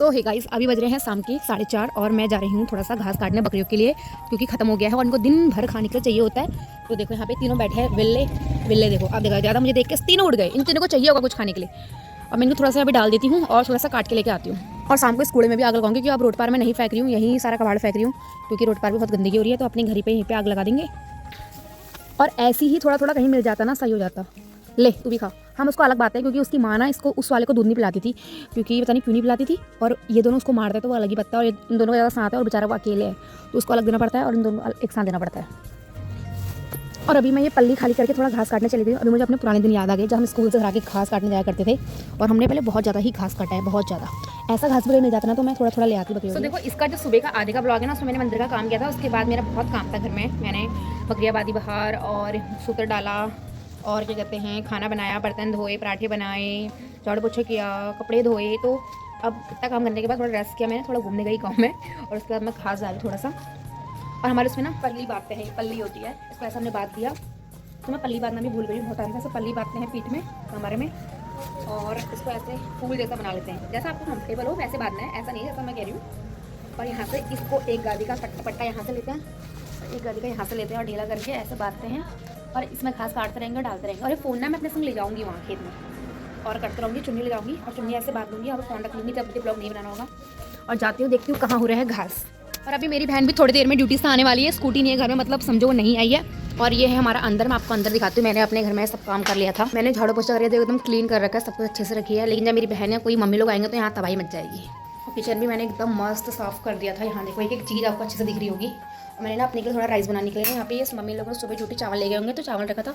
तो hey guys, अभी बज रहे हैं शाम के 4:30 और मैं जा रही हूँ थोड़ा सा घास काटने बकरियों के लिए, क्योंकि ख़त्म हो गया है और इनको दिन भर खाने के लिए चाहिए होता है। तो देखो यहाँ पे तीनों बैठे हैं विल्ले विल्ले। देखो अब देखो, ज़्यादा मुझे देख के तीनों उड़ गए। इन तीनों को चाहिए होगा कुछ खाने के लिए। और मैं इनको थोड़ा सा अभी डाल देती हूँ और थोड़ा सा काट के लेके आती हूँ। और शाम को इस कूड़े में भी आग लगाऊंगी, क्योंकि अब रोड पार में नहीं फेंक रही हूँ, यहीं सारा कबाड़ फेंक रही हूँ, क्योंकि रोड पार भी बहुत गंदगी हो रही है। तो अपने घर पे यहीं पे आग लगा देंगे। और ऐसे ही थोड़ा थोड़ा कहीं मिल जाता ना, सही हो जाता। ले तू भी खा। हम उसको अलग बात है, क्योंकि उसकी माँ ना इसको उस वाले को दूध नहीं पिलाती थी, क्योंकि पता नहीं क्यों नहीं पिलाती थी। और ये दोनों उसको मारते तो वो अलग ही पत्ता, और इन दोनों का ज़्यादा साथ है और बेचारा वो अकेले है, तो उसको अलग देना पड़ता है और इन दोनों एक साथ देना पड़ता है। और अभी मैं ये पल्ली खाली करके थोड़ा घास काटने चली गई। अभी मुझे अपने पुराने दिन याद आ गए, जब हम स्कूल से घर आके घास काटने जाया करते थे, और हमने पहले बहुत ज़्यादा ही घास काटा है, बहुत ज़्यादा। ऐसा घास भी मिल जाता ना, तो मैं थोड़ा थोड़ा ले आती बकरियों। तो देखो, इसका जो सुबह का आधे का ब्लॉग है ना, उसमें मैंने मंदिर का काम किया था। उसके बाद मेरा बहुत काम था घर में। मैंने बकरियाँ बादी बहार और सूतर डाला, और क्या कहते हैं, खाना बनाया, बर्तन धोए, पराठे बनाए, झाड़ू पोछा किया, कपड़े धोए। तो अब इतना काम करने के बाद थोड़ा रेस्ट किया मैंने, थोड़ा घूमने गई गाँव में, और उसके बाद मैं घास डाली थोड़ा सा। और हमारे उसमें ना पल्ली बांधते हैं, पल्ली होती है, इसको ऐसा हमने बांध दिया। तो मैं पल्ली बांधना भी भूल गई, बहुत टाइम से। पल्ली बांधते हैं पीठ में हमारे में, और इसको ऐसे फूल जैसा बना लेते हैं। जैसा आपको कंफर्टेबल हो वैसे बांधना है, ऐसा नहीं जैसा मैं कह रही हूँ। और यहाँ से इसको एक गादी का पट्टा यहाँ से लेते हैं, एक गादी का यहाँ से लेते हैं, और ढीला करके ऐसे बांधते हैं। और इसमें घास काटते रहेंगे, डालते रहेंगे। और ये फ़ोन ना मैं अपने संग ले जाऊँगी वहाँ खेत में, और करते रहूँगी। चुन्नी ले जाऊँगी और चुन्नी ऐसे बांध दूँगी, और फ़ोन रख लूँगी, जब मुझे ब्लॉग नहीं बनाना होगा। और जाती हूँ, देखती हूँ कहाँ हो रहा है घास। और अभी मेरी बहन भी थोड़ी देर में ड्यूटी से आने वाली है। स्कूटी नहीं है घर में, मतलब समझो वो नहीं आई है। और ये है हमारा अंदर, मैं आपको अंदर दिखाती हूँ। मैंने अपने घर में सब काम कर लिया था। मैंने झाड़ू पोछा कर एकदम क्लीन कर रखा है, सब कुछ अच्छे से रखी है। लेकिन जब मेरी बहन या कोई मम्मी लोग आएंगे तो यहाँ तबाही मच जाएगी। और किचन भी मैंने एकदम मस्त साफ कर दिया था। यहाँ देखो, एक एक चीज़ आपको अच्छे से दिख रही होगी। और मैंने ना अपने के लिए थोड़ा राइस बनाने के लिए, यहाँ पे ये मम्मी लोगों ने सुबह झूठी चावल ले गए होंगे, तो चावल रखा था।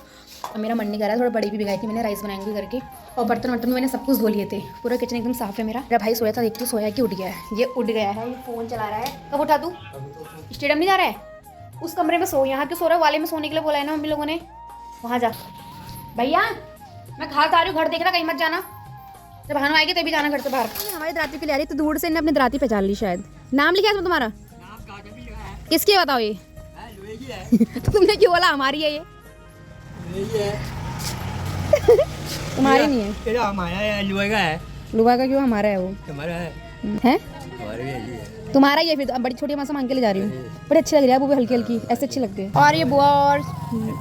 और मेरा मन नहीं कर रहा है, थोड़ा बड़ी भी भिगाई थी मैंने राइस बनाएंगे करके। और बर्तन वर्तन मैंने सब कुछ धो लिए थे। पूरा किचन एकदम साफ है मेरा। मेरा भाई सोया था, देख तो सोया कि उठ गया है। ये उठ गया है, ये फ़ोन चला रहा है। कब उठा तू? स्टेडियम नहीं जा रहा है? उस कमरे में सो, यहाँ के सो रहा वाले में सोने के लिए बोला है ना मम्मी लोगों ने। वहाँ जा। भैया मैं घास आ रही हूँ, घर देखना, कहीं मत जाना। जब भानु आएगी तभी जाना घर से बाहर। हमारी दराती के लिए आ रही, तो दूर से इन्हें अपनी दराती पहचान ली शायद। नाम लिखा है तुम्हारा? किसकी बताओ ये? तो तुमने क्यों बोला हमारी है ये? तुम्हारी नहीं है, हमारा है, लुआ का है। लुआ का क्यों? हमारा है वो। हमारा है, हैं? हमारा भी है। तुम्हारा ही है फिर। बड़ी छोटी माँ से मांग के ले जा रही हूँ। बड़ी अच्छी लग रही है वो भी, हल्की हल्की ऐसे अच्छी लगती है। और ये बुआ और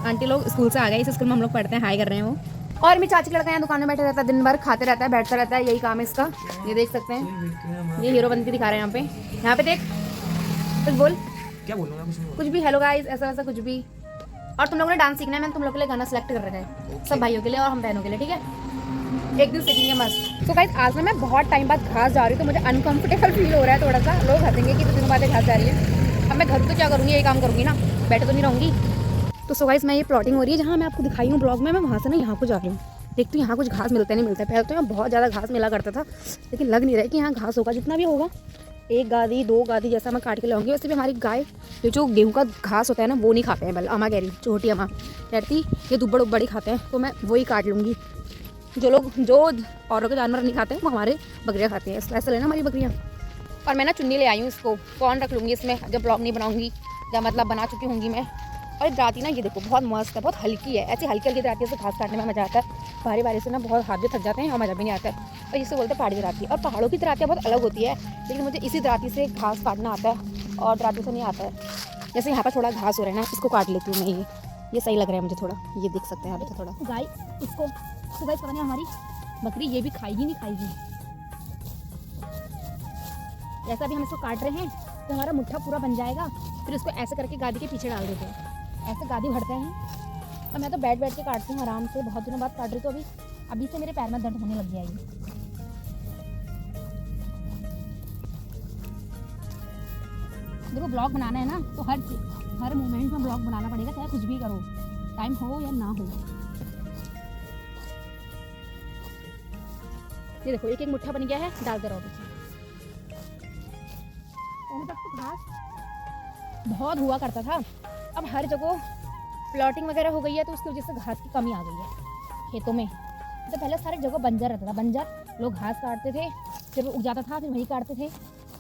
आंटी लोग स्कूल से आ गए। इस स्कूल में हम लोग पढ़ते हैं, हाई कर रहे हैं वो। और मेरी चाची लड़का यहाँ दुकान में बैठा रहता है, दिन भर खाते रहता है, बैठता रहता है, यही काम है इसका। ये देख सकते हैं, ये हीरो बनती दिखा रहे हैं यहाँ पे। यहाँ पे देख, कुछ बोल। क्या बोलूँगा? कुछ भी, हेलो गाइस, ऐसा वैसा कुछ भी। और तुम लोगों ने डांस सीखना है, मैंने तुम लोग के लिए गाना सेलेक्ट कर रखा है, सब भाइयों के लिए और हम बहनों के लिए, ठीक है? एक दिन सीखेंगे मस्त। तो गाइस, आज ना मैं बहुत टाइम बाद घास जा रही हूँ, तो मुझे अनकंफर्टेबल फील हो रहा है थोड़ा सा। लोग हंसेंगे कि 2 दिन बाद घास जा रही है। अब मैं घर तो क्या करूँगी, यही काम करूँगी ना, बैठे तो नहीं रहूँगी। तो सो गाइस, मैं ये प्लॉटिंग हो रही है जहाँ मैं आपको दिखाई हूँ ब्लॉग में, मैं वहाँ से ना यहाँ को जा रही हूँ। देखती हूँ यहाँ कुछ घास मिलता नहीं मिलता। पहले तो यहाँ बहुत ज़्यादा घास मिला करता था, लेकिन लग नहीं रहा है कि यहाँ घास होगा। जितना भी होगा, 1 गादी 2 गादी जैसा मैं काट के लाऊंगी। वैसे भी हमारी गाय ये जो गेहूं का घास होता है ना, वो नहीं खाते हैं। अम्मा कह रही, छोटी अम्मा कहती ये दुब्बड़ उब्बड़ ही खाते हैं, तो मैं वही काट लूँगी। जो औरों के जानवर नहीं खाते हैं, वो हमारे बकरियाँ खाती हैं। ऐसा लेना हमारी बकरियाँ। और मैं ना चुन्नी ले आई हूँ, इसको कौन रख लूँगी इसमें, जब ब्लॉग नहीं बनाऊँगी, जब मतलब बना चुकी होंगी मैं। और दराती ना, ये देखो बहुत मस्त है, बहुत हल्की है। ऐसी हल्की हल्की दराती से घास काटने में मज़ा आता है। भारी भारी से ना बहुत हाथ भी थक जाते हैं और मज़ा भी नहीं आता है। और जिसे बोलते हैं पहाड़ी दराती। और पहाड़ों की दरातियाँ बहुत अलग होती है, लेकिन मुझे इसी दराती से घास काटना आता है और दराती से नहीं आता है। जैसे यहाँ पर थोड़ा घास हो रहा है ना, इसको काट लेती हूँ मैं। ये सही लग रहा है मुझे थोड़ा। ये देख सकते हैं यहाँ पे थोड़ा गाय, इसको तो गाइस पता नहीं हमारी बकरी ये भी खाएगी नहीं खाएगी। जैसा भी हम इसको काट रहे हैं, तो हमारा मुट्ठा पूरा बन जाएगा। फिर इसको ऐसे करके गादी के पीछे डाल देते हैं, ऐसे गादी भरते हैं। और मैं तो बैठ बैठ के काटती हूँ आराम से, बहुत दिनों बाद काट रही। तो अभी से मेरे पैर में दर्द होने लग गया है। देखो, ब्लॉग बनाना है ना, तो हर मोमेंट में ब्लॉग बनाना पड़ेगा, चाहे कुछ भी करो, टाइम हो या ना हो। ये देखो, एक एक मुट्ठा बन गया है, डालते रहो। पहले तक तो घास बहुत हुआ करता था, अब हर जगह प्लॉटिंग वगैरह हो गई है, तो उसकी वजह से घास की कमी आ गई है खेतों में। तो पहले सारी जगह बंजर रहता था, बंजर लोग घास काटते थे, फिर उग जाता था, फिर वही काटते थे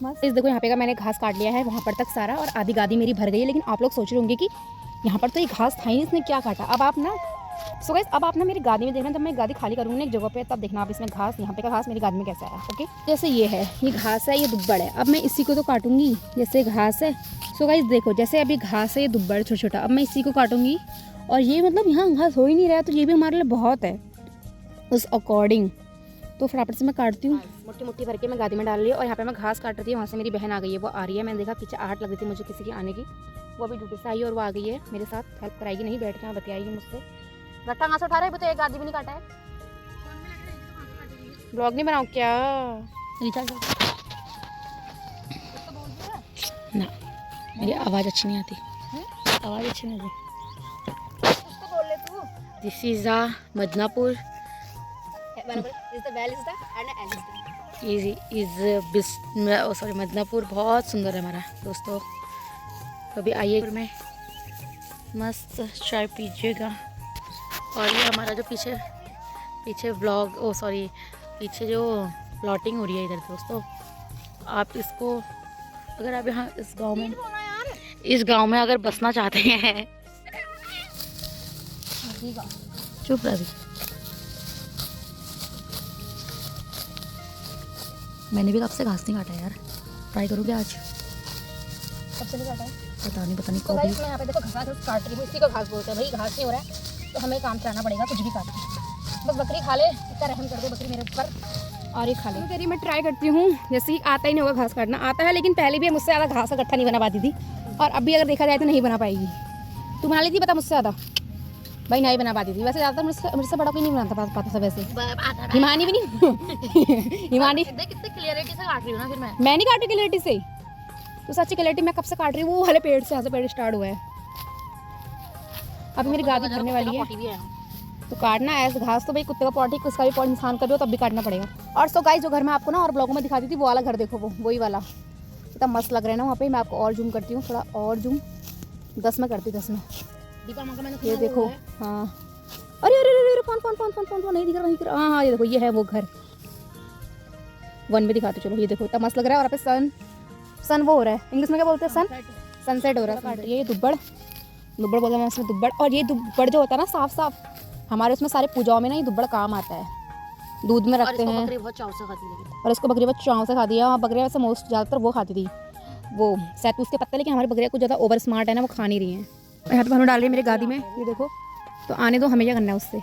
मस्त। इस देखो, यहाँ पे का मैंने घास काट लिया है वहाँ पर तक सारा, और आधी गादी मेरी भर गई है। लेकिन आप लोग सोच रहे होंगे कि यहाँ पर तो ये घास था ही, इसने क्या काटा। अब आप ना सो गाइस अब आप ना मेरी गादी में देखना, जब मैं गादी खाली करूँगी ना एक जगह पे, तब देखना आप इसमें घास, यहाँ पे का घास मेरी गादी में कैसा है। ओके, जैसे ये है, ये घास है, ये दुब्बड़ है। अब मैं इसी को तो काटूंगी, जैसे घास है। सो गाइस देखो, जैसे अभी घास है, ये दुब्बड़ छोटा छोटा, अब मैं इसी को काटूंगी और ये मतलब यहाँ घास हो ही नहीं रहा है, तो ये भी हमारे लिए बहुत है उस अकॉर्डिंग। तो फटाफट से मैं काटती हूँ, मोटी मोटी भर के मैं गादी में डाल रही हूँ। और यहाँ पे मैं घास काट रही थी, वहाँ से मेरी बहन आ गई है, वो आ रही है। मैंने देखा पीछे आहट लग रही थी मुझे किसी की आने की, वो अभी ड्यूटी से आई है और वो आ गई है मेरे साथ, हेल्प कराएगी, नहीं बैठ के बतियाएगी मुझसे। गट्टा कहाँ से उठा रहे हैं, तो एक गादी भी नहीं काटा है। ब्लॉग नहीं बनाओ क्या? रिचार्ज ना, मेरी आवाज़ अच्छी नहीं आती, आवाज़ अच्छी नहीं आती। This is a Midnapore sorry Midnapore बहुत सुंदर है हमारा दोस्तों। कभी आइए में मस्त चाय पीजिएगा। और ये हमारा जो पीछे व्लॉग पीछे जो प्लॉटिंग हो रही है इधर दोस्तों, आप इसको अगर आप यहाँ इस गांव में अगर बसना चाहते हैं, चुप रह। मैंने भी कब से घास नहीं काटा यार, ट्राई करूँगी आज। कब से नहीं काटा है पता नहीं तो गाइस मैं यहाँ पे देखो घास काट रही हूँ, इसी को घास बोलते हैं भाई। घास नहीं हो रहा है तो हमें काम कराना पड़ेगा, कुछ भी काट, बस बकरी खा ले, इतना रहम कर दो बकरी मेरे ऊपर और ये खा ले। कह रही मैं ट्राई करती हूँ, जैसे ही आता ही नहीं होगा घास काटना, आता है लेकिन पहले भी मुझसे ज़्यादा घास का गट्ठा नहीं बना पाती थी, और अभी अगर देखा जाए तो नहीं बना पाएगी। तू बना ली थी पता मुझसे ज़्यादा भाई, नहीं बना पाती थी। वैसे ज़्यादातर मुझसे बड़ा कोई नहीं बनाता पाता था वैसे, हिमानी भी नहीं हिमानी कितने क्लियरिटी से काट रही हूँ ना फिर मैं नहीं काटी क्लियरिटी से, तो सच्ची क्लियरिटी मैं कब से काट रही हूँ, वो वाले पेड़ से, यहाँ से पेड़ स्टार्ट हुआ है। अभी मेरी गादी भरने वाली है, तो काटना ऐसे घास तो भाई कुत्ते का पॉटी, किसका भी पॉट इंसान कर दो तब भी काटना पड़ेगा। और सो गाइस जो घर में आपको ना और ब्लॉगों में दिखाती थी वो वाला घर देखो, वही वाला इतना मस्त लग रहा है ना वहाँ पे। मैं आपको और जूम करती हूँ, थोड़ा और जूम 10 में करती हूँ, 10 में। ये देखो, हाँ अरे अरे अरे फोन नहीं दिख रहा, हाँ ये देखो, ये है वो घर। 1 में दिखाते चलो, ये देखो इतना मस्त लग रहा है। और यहाँ पे सन वो हो रहा है, इंग्लिश में क्या बोलते हैं, सनसेट हो रहा है। ये दुब्बड़ बोलते हैं उसमें, दुब्बड़। और ये दुब्बड़ जो होता है ना साफ साफ, हमारे उसमें सारे पूजाओं में ना ये दुब्बड़ काम आता है, दूध में रखते हैं। बकरी बहुत चाव से खाती है, और इसको बकरी बहुत चाव से खाती है। और बकरियाँ वैसे मोस्ट ज़्यादातर वो खाती थी, वो सैतूस के पत्ते, लेकिन हमारी बकरियाँ कुछ ज़्यादा ओवर स्मार्ट है ना, वो खा नहीं रही हैं। यहाँ पे भानु डाल रही है मेरी गादी में, ये देखो। तो आने दो, हमें क्या करना है उससे।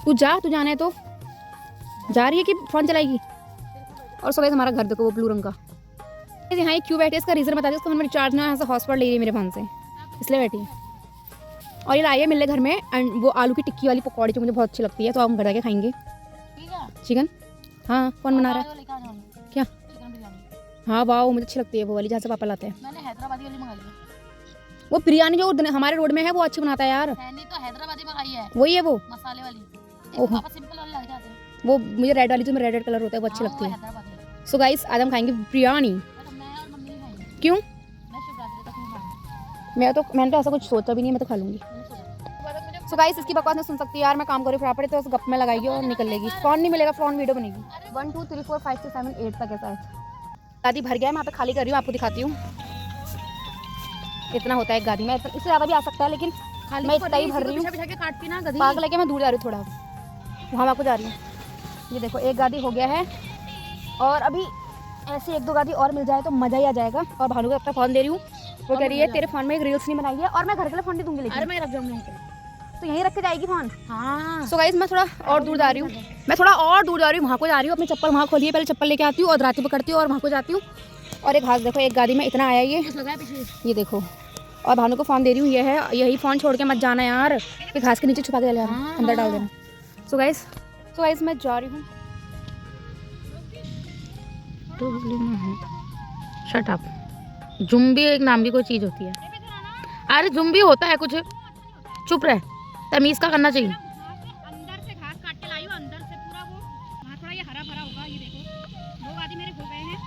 तू जाना है तो जा रही है कि फ़ोन चलाएगी। और सो गाइस हमारा घर देखो, वो ब्लू रंग का। यहाँ क्यों बैठे इसका रीज़न बता दें। उसको हम रिचार्ज ना यहाँ से हॉटस्पॉट ले रही है मेरे फ़ोन से, इसलिए बैठी है। और ये लाई है मिलने घर में, एंड वो आलू की टिक्की वाली पकौड़ी जो मुझे बहुत अच्छी लगती है, तो हम घर जाके खाएंगे। चिकन, हाँ कौन बना रहा है क्या? हाँ वाह, मुझे अच्छी लगती है वो वाली जहाँ से पापा लाते हैं। मैंने हैदराबादी वाली मंगाई है, वो बिरयानी जो हमारे रोड में है वो अच्छी बनाता है यार। नहीं तो हैदराबादी मंगाई है, वही है वो मसाले वाली। ओहो, पापा सिंपल वाली लाके आते हैं, वो मुझे रेड वाली जो रेड कलर होता है वो अच्छी लगती है। सो गाइस आज हम खाएंगे बिरयानी। मैं और मम्मी नहीं खाएंगे, क्यों? मैं शिवरात्रि तक नहीं खाऊंगी। मैंने तो ऐसा कुछ सोचा भी नहीं है, मैं तो खा लूंगी। सो गाइस इसकी बकवास नहीं सुन सकती यार, मैं काम करूँ फटाफट, तो गप में लगाएगी और निकल लेगी। फोन नहीं मिलेगा, फोन वीडियो बनेगी। 1 2 3 4 5 6 7 8 तक ऐसा है। गादी भर गया है, मैं यहाँ पे खाली कर रही हूँ, आपको दिखाती हूँ। इतना होता है एक गादी में, इससे ज़्यादा भी आ सकता है, लेकिन मैं इतना ही भर रही हूँ। पाग लेके मैं दूर जा रही हूँ, थोड़ा वहाँ मैं आपको जा रही हूँ। ये देखो एक गादी हो गया है, और अभी ऐसे 1 2 गादी और मिल जाए तो मज़ा ही आ जाएगा। और भानु को अपना फ़ोन दे रही हूँ, वो कह रही है तेरे फ़ोन में एक रील्स नहीं बनाई है, और मैं घर के लिए फ़ोन नहीं दूँगी, लेकिन मैं रख जाऊंगी तो यहीं रख के जाएगी फ़ोन। हाँ। सो गाइस मैं थोड़ा और दूर जा रही हूँ, वहाँ को जा रही हूँ। अपनी चप्पल वहाँ खोलिए, पहले चप्पल लेके आती हूँ और राती पकड़ती हूँ और वहाँ को जाती हूँ। और एक घास देखो, एक गादी में इतना आया ये देखो। और भानु को फ़ोन दे रही हूँ, ये है, यही फ़ोन छोड़ के मत जाना यार, ये घास के नीचे छुपा के ले जाना, अंदर डाल देना। सो गाइस मैं जा रही हूँ। Shut up. जुम्बी एक नाम की कोई चीज़ होती है, अरे जुम्बी होता है कुछ, चुप रहे, तमीज़ का करना चाहिए। अंदर से घास काट के लाई हूं, अंदर से पूरा वो वहाँ थोड़ा ये हरा भरा होगा। ये देखो 2 गादी मेरे हो गए हैं,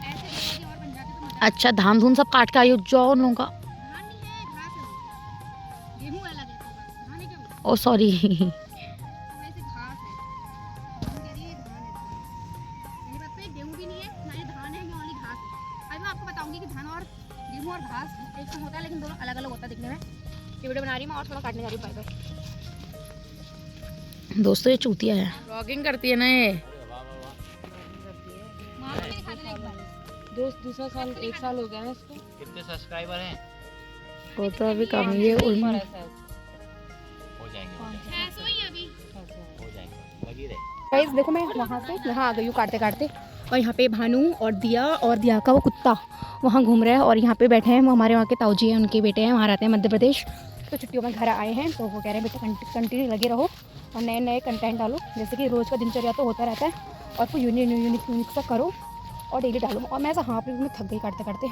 ऐसे 2 गादी और बन जाते तो मजा। अच्छा धान धून सब काट के आई हो, जो उन लोगों का धान नहीं है, घास है वो, गेहूं अलग है, धान है क्या वो? ओ सॉरी वैसे घास है, हम कह रही है धान है। मेरी बात पे गेहूं भी नहीं है, ना ये धान है, ये ओनली घास है। अभी मैं आपको बताऊंगी कि धान और गेहूं और घास एक संग होता है, लेकिन दोनों अलग अलग होता है दिखने में। ये वीडियो बना रही हूँ मैं और थोड़ा काटने जा रही हूँ। Bye bye. दोस्तों ये चूतिया है, ब्लॉगिंग करती है ना ये। माँ को भी दिखा देना एक बार। दूसरा साल 1 साल हो गया है इसको। कितने सब्सक्राइबर हैं? वो तो अभी कम ही है। हो जाएंगे 600 ही अभी। हो जाएंगे, लगी रहे। गाइस देखो मैं वहाँ से यहाँ आ गई हूँ काटते काटते, और यहाँ पे भानु और दिया का वो कुत्ता वहाँ घूम रहा है, और यहाँ पे बैठे हैं वो हमारे वहाँ के ताऊ जी हैं, उनके बेटे हैं, वहाँ रहते हैं मध्य प्रदेश। तो छुट्टियों में घर आए हैं, तो वो कह रहे हैं बेटा कंटिन्यू लगे रहो और नए नए कंटेंट डालो, जैसे कि रोज़ का दिनचर्या तो होता रहता है, और कुछ यूनिक सा करो और डेली डालो। और मैं ऐसा हाँ पे मैं थक गई काटते काटते,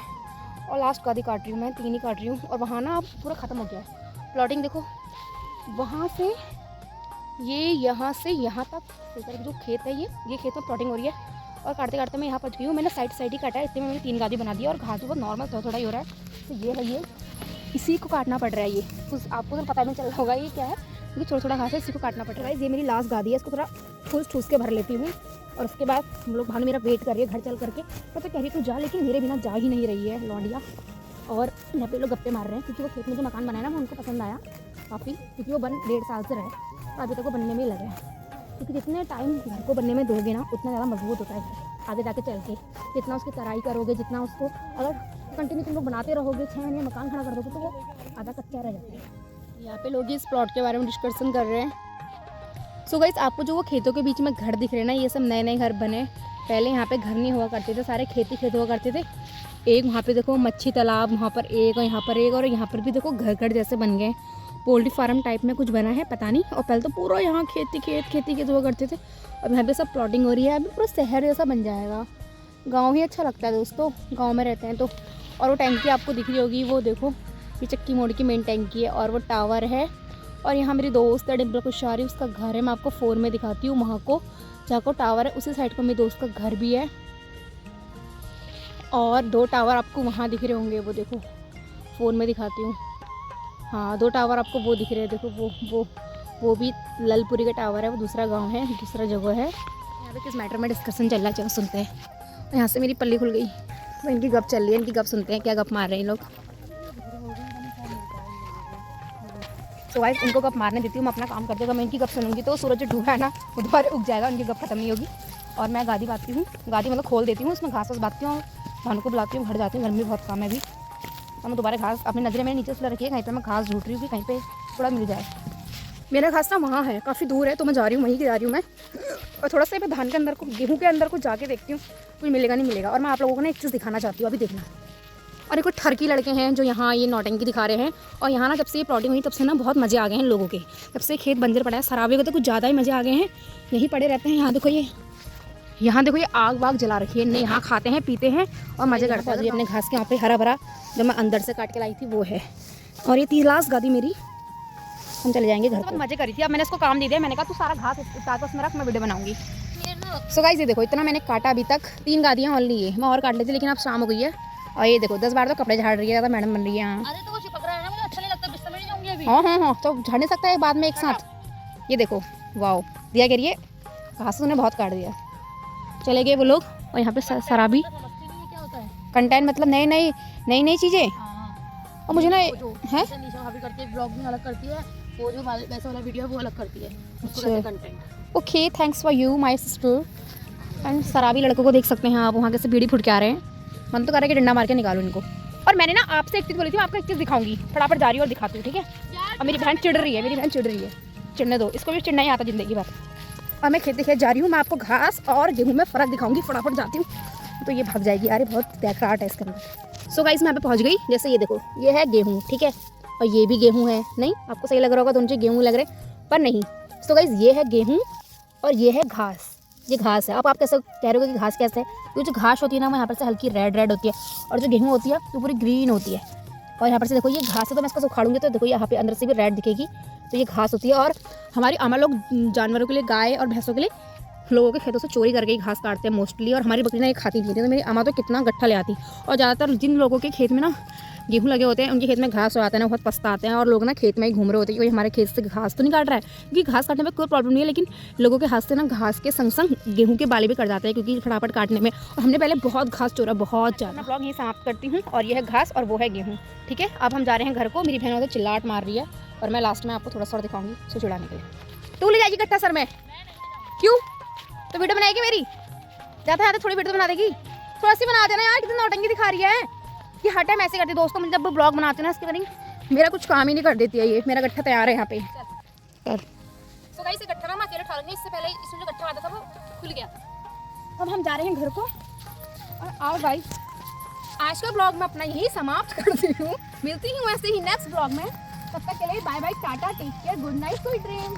और लास्ट गादी काट रही हूँ मैं, 3 ही काट रही हूँ। और वहाँ ना अब पूरा ख़त्म हो गया है प्लॉटिंग। देखो वहाँ से ये यहाँ से यहाँ तक जो खेत है, ये खेत में प्लॉटिंग हो रही है। और काटते काटते मैं यहाँ पहुँच गई हूँ। मैंने साइड ही काटा है, इतने में मैंने 3 गादी बना दी, और घास भी बहुत नॉर्मल थोड़ा ही हो रहा है। तो ये है, ये इसी को काटना पड़ रहा है। ये कुछ आपको तो पता नहीं चल रहा होगा ये क्या है, क्योंकि छोटा घास है, इसी को काटना पड़ रहा है। ये मेरी लास्ट गादी है, इसको थोड़ा ठूस के भर लेती हूँ। और उसके बाद हम लोग भानु मेरा वेट कर रही है घर चल करके। मैं तो कह रही तू जा, लेकिन मेरे बिना जा ही नहीं रही है लौंडिया। और यहाँ पे लोग गप्पे मार रहे हैं, क्योंकि वो खेत में जो मकान बनाया ना वो उनको पसंद आया काफ़ी, क्योंकि वो 1.5 साल से रहे, तो अभी तक वो बनने में ही लगे हैं। क्योंकि जितने टाइम घर को बनने में दोगे ना, उतना ज़्यादा मजबूत होता है घर आगे जाके चल के। जितना उसकी तराई करोगे, जितना उसको अगर कंटिन्यू तुम लोग बनाते रहोगे, 6 महीने मकान खड़ा कर दोगे, तो वो आधा कच्चा रह जाता है। यहाँ पे लोग इस प्लॉट के बारे में डिस्कशन कर रहे हैं। सो गाइस आपको जो वो खेतों के बीच में घर दिख रहे हैं ना, ये सब नए नए घर बने। पहले यहाँ पे घर नहीं हुआ करते थे, सारे खेत हुआ करते थे। एक वहाँ पे देखो मच्छी तालाब, वहाँ पर एक, और यहाँ पर एक, और यहाँ पर भी देखो घर जैसे बन गए। पोल्ट्री फार्म टाइप में कुछ बना है, पता नहीं। और पहले तो पूरा यहाँ खेती हुआ करते थे, और यहाँ पे सब प्लॉटिंग हो रही है। अभी पूरा शहर जैसा बन जाएगा। गाँव ही अच्छा लगता है दोस्तों, गाँव में रहते हैं तो। और वो टैंकी आपको दिख रही होगी, वो देखो ये चक्की मोड़ की मेन टैंकी है, और वो टावर है। और यहाँ मेरी दोस्त है डिम्पल कुशारी, उसका घर है, मैं आपको 4 में दिखाती हूँ। वहाँ को जहाँ को टावर है, उसी साइड को मेरी दोस्त का घर भी है। और 2 टावर आपको वहाँ दिख रहे होंगे, वो देखो 4 में दिखाती हूँ। हाँ 2 टावर आपको वो दिख रहे हैं, देखो वो भी ललपुरी का टावर है, वो दूसरा गांव है, दूसरा जगह है। यहाँ पे किस मैटर में डिस्कशन चल रहा है, चलो सुनते हैं। यहाँ से मेरी पल्ली खुल गई, तो इनकी गप चल रही है, इनकी गप सुनते हैं, क्या गप मार रहे हैं इन लोग। तो गाइस इनको गप मारने देती हूँ, मैं अपना काम करती हूँ। मैं इनकी गप सुनूंगी तो सूरज जो डूबा है ना, वो दोबारा उग जाएगा, उनकी गप खत्म नहीं होगी। और मैं गादी बांधती हूँ, गादी मतलब खोल देती हूँ, उसमें घास बांधती हूँ, भानु को बुलाती हूँ, घर जाती हूँ। घर में बहुत काम है अभी, और मैं दोबारा घास अपनी नज़रें में नीचे से रखी है, कहीं पे मैं घास ढूंढ रही हूँ कि कहीं पे थोड़ा मिल जाए। मेरा घास ना वहाँ है, काफ़ी दूर है, तो मैं जा रही हूँ, वहीं की जा रही हूँ मैं। और थोड़ा सा धान के अंदर को, गेहूँ के अंदर को जाके देखती हूँ कुछ मिलेगा नहीं मिलेगा। और मैं आप लोगों को ना एक चीज़ दिखाना चाहती हूँ, अभी देखना। और एक ठरकी लड़के हैं जो यहाँ ये नौटंकी दिखा रहे हैं। और यहाँ ना जब से ये प्लॉटिंग हुई तब से ना बहुत मज़े आ गए हैं लोगों के, जब से खेत बंजर पड़ा है। सराबे को तो कुछ ज़्यादा ही मज़े आ गए हैं, यहीं पड़े रहते हैं। यहाँ देखो ये आग वाग जला रखी है, यहाँ खाते हैं पीते हैं और मज़े करते हैं। अपने घास के यहाँ पे हरा भरा जो मैं अंदर से काट के लाई थी वो है। और ये 30 लास्ट गादी मेरी, हम चले जाएंगे घर को। मज़े करी थी, अब मैंने इसको काम दे दिया, मैंने कहा तू सारा घास उतार में रख, मैं वीडियो बनाऊंगी। सो गाइस ये देखो इतना मैंने काटा अभी तक, 3 गादियाँ ऑनली ये, मैं और काट लेती लेकिन अब शाम हो गई है। और ये देखो 10 बार तो कपड़े झाड़ रही है, ज़्यादा मैडम बन रही है यहाँ। अरे तो वो चिपक रहा है ना, मुझे अच्छा नहीं लगता, बिस्तर में नहीं जाऊंगी अभी। हाँ तो झाड़ नहीं सकता है बाद में एक साथ। ये देखो वाओ दिया करिए, घास तो उन्हें बहुत काट दिया। चले गए वो लोग। और यहाँ पे शराबी क्या होता है कंटेंट, मतलब नई चीज़ें। और मुझे ना है निशा भाभी करती है, ब्लॉगिंग अलग करती है, वो जो वैसा वाला वीडियो है वो अलग करती है, उसको कहते हैं content. Okay thanks for you my sister. And शराबी लड़कों को देख सकते हैं आप, वहाँ कैसे बीड़ी फुट के आ रहे हैं। मन तो कर रहा है कि डंडा मार के निकालो इनको। और मैंने ना आपसे एक चीज़ बोली थी, मैं आपको एक चीज़ दिखाऊंगी, फटाफट जा रही हूँ और दिखाती हूँ, ठीक है। और मेरी बहन चिढ़ रही है, चिढ़ने दो, इसको भी चिढ़ना ही आता जिंदगी भर। और मैं खेत जा रही हूँ, मैं आपको घास और गेहूँ में फ़र्क दिखाऊंगी, फटाफट जाती हूँ तो ये भाग जाएगी। अरे बहुत बेकार है इसके अंदर। सो गाइस मैं यहाँ पे पहुँच गई। जैसे ये देखो ये है गेहूँ, ठीक है, और ये भी गेहूँ है। नहीं आपको सही लग रहा होगा, दोनों चीज़ गेहूँ लग रहे, पर नहीं। सो गाइस ये है गेहूँ और ये है घास, ये घास है। अब आप कैसे कह रहे हो कि घास कैसे है, क्योंकि जो घास होती है ना वो यहाँ पर से हल्की रेड होती है, और जो गेहूँ होती है वो पूरी ग्रीन होती है। और यहाँ पर से देखो ये घास है, तो मैं इसको उखाड़ूंगी तो देखो यहाँ पे अंदर से भी रेड दिखेगी, तो ये घास होती है। और हमारी अम्मा लोग जानवरों के लिए, गाय और भैंसों के लिए लोगों के खेतों से चोरी करके ही घास काटते हैं मोस्टली। और हमारी बकरी ना ये खाती नहीं थी, तो मेरी अम्मा तो कितना गट्ठा ले आती। और ज़्यादातर जिन लोगों के खेत में ना गेहूँ लगे होते हैं, उनके खेत में घास हो जाता है ना, बहुत पछताते हैं। और लोग ना खेत में ही घूम रहे होते हैं कि हमारे खेत से घास तो नहीं काट रहा है, क्योंकि घास काटने में कोई प्रॉब्लम नहीं है, लेकिन लोगों के हाथ से ना घास के संग संग गेहूँ के बाले भी कट जाते हैं, क्योंकि फटाफट काटने में। और हमने पहले बहुत घास चोरा, बहुत ज़्यादा। मैं ब्लॉग यहीं समाप्त करती हूँ। और ये है घास और वो है गेहूँ, ठीक है। अब हम जा रहे हैं घर को, मेरी बहन तो चिल्लाहट मार रही है, और मैं लास्ट में आपको थोड़ा सा दिखाऊंगी, सो चिढ़ाने के लिए। तू ले जाएगी गट्ठा सर में? क्यों? तो वीडियो बनाएगी मेरी? जाते जाते थोड़ी वीडियो बना देगी, थोड़ा सी बना देना यार, कितनी नौटंकी दिखा रही है कि हर टाइम ऐसे करती है। दोस्तों मुझे जब ब्लॉग बनाते हैं ना इसके बारे मेरा कुछ काम ही नहीं कर देती है ये। मेरा गट्ठा तैयार है यहाँ पे। तो गाइस गट्ठा ना हम अकेले उठा लेंगे, इससे पहले इसमें जो गट्ठा आता था वो खुल गया। अब हम जा रहे हैं घर को और आओ गाइस आज का ब्लॉग मैं अपना यही समाप्त करती हूँ। मिलती हूँ ऐसे ही नेक्स्ट ब्लॉग में, तब तक के लिए bye bye, tata, take care, good night, sweet dream.